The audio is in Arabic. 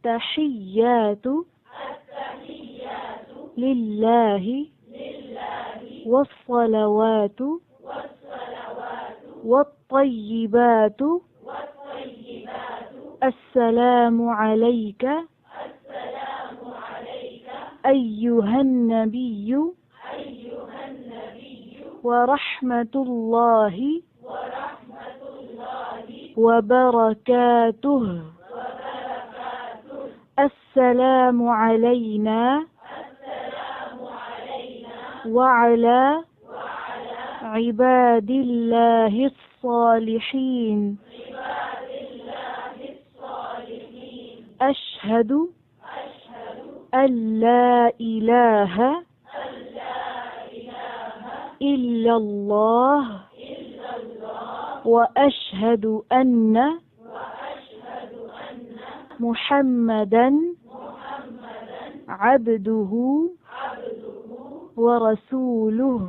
التحيات لله والصلوات والطيبات السلام عليك أيها النبي ورحمة الله وبركاته السلام علينا وعلى عباد الله الصالحين أشهد أن لا إله إلا الله وأشهد أن محمدا عبده ورسوله